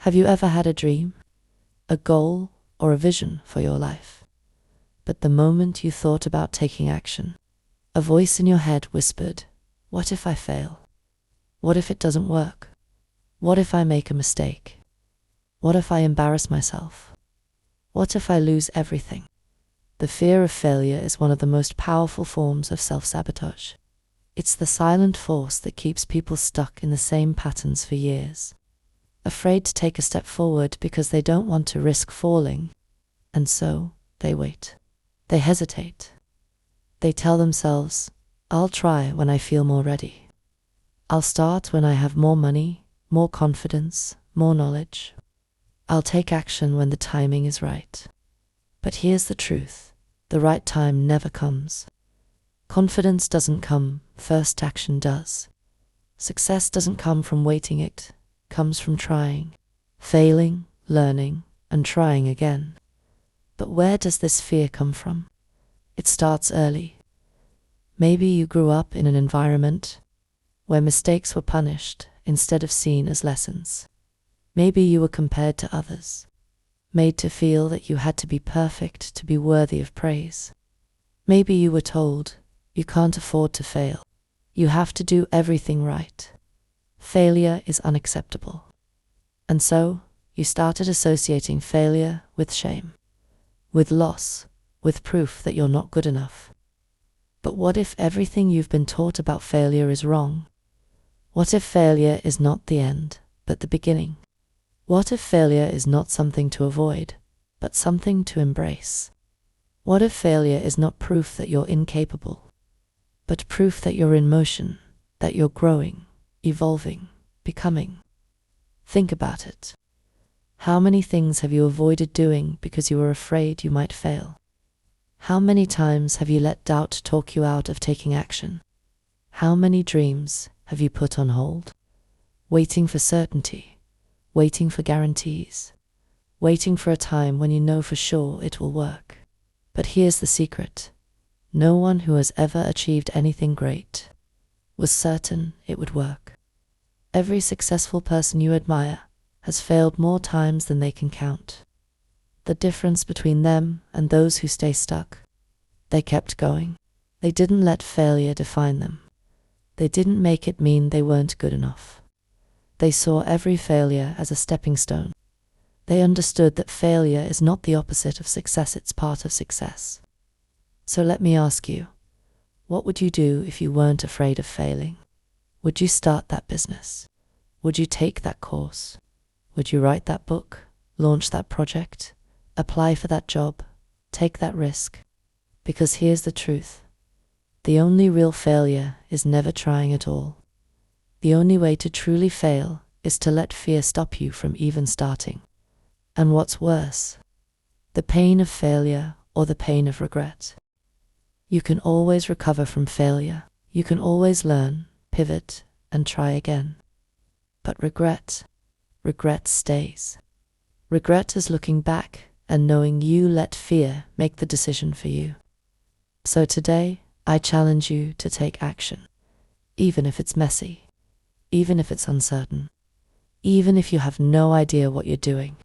Have you ever had a dream, a goal, or a vision for your life? But the moment you thought about taking action, a voice in your head whispered, "What if I fail? What if it doesn't work? What if I make a mistake? What if I embarrass myself? What if I lose everything?" The fear of failure is one of the most powerful forms of self-sabotage. It's the silent force that keeps people stuck in the same patterns for years, afraid to take a step forward because they don't want to risk falling, and so they wait. They hesitate. They tell themselves, "I'll try when I feel more ready. I'll start when I have more money, more confidence, more knowledge. I'll take action when the timing is right." But here's the truth: the right time never comes. Confidence doesn't come, first action does. Success doesn't come from waiting, it comes from trying, failing, learning, and trying again. But where does this fear come from? It starts early. Maybe you grew up in an environment where mistakes were punished instead of seen as lessons. Maybe you were compared to others, made to feel that you had to be perfect to be worthy of praise. Maybe you were told, "You can't afford to fail. You have to do everything right. Failure is unacceptable." And so, you started associating failure with shame, with loss, with proof that you're not good enough. But what if everything you've been taught about failure is wrong? What if failure is not the end, but the beginning? What if failure is not something to avoid, but something to embrace? What if failure is not proof that you're incapable, but proof that you're in motion, that you're growing, evolving, becoming? Think about it. How many things have you avoided doing because you were afraid you might fail? How many times have you let doubt talk you out of taking action? How many dreams have you put on hold, waiting for certainty, waiting for guarantees, waiting for a time when you know for sure it will work? But here's the secret: no one who has ever achieved anything great was certain it would work. Every successful person you admire has failed more times than they can count. The difference between them and those who stay stuck: they kept going. They didn't let failure define them. They didn't make it mean they weren't good enough. They saw every failure as a stepping stone. They understood that failure is not the opposite of success, it's part of success. So let me ask you, what would you do if you weren't afraid of failing? Would you start that business? Would you take that course? Would you write that book, launch that project, apply for that job, take that risk? Because here's the truth: the only real failure is never trying at all. The only way to truly fail is to let fear stop you from even starting. And what's worse, the pain of failure or the pain of regret. You can always recover from failure. You can always learn, pivot, and try again. But regret stays. Regret is looking back and knowing you let fear make the decision for you. So today, I challenge you to take action, even if it's messy, even if it's uncertain, even if you have no idea what you're doing.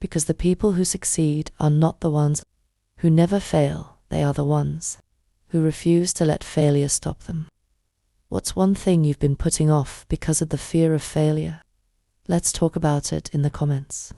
Because the people who succeed are not the ones who never fail, they are the ones who refuse to let failure stop them. What's one thing you've been putting off because of the fear of failure? Let's talk about it in the comments.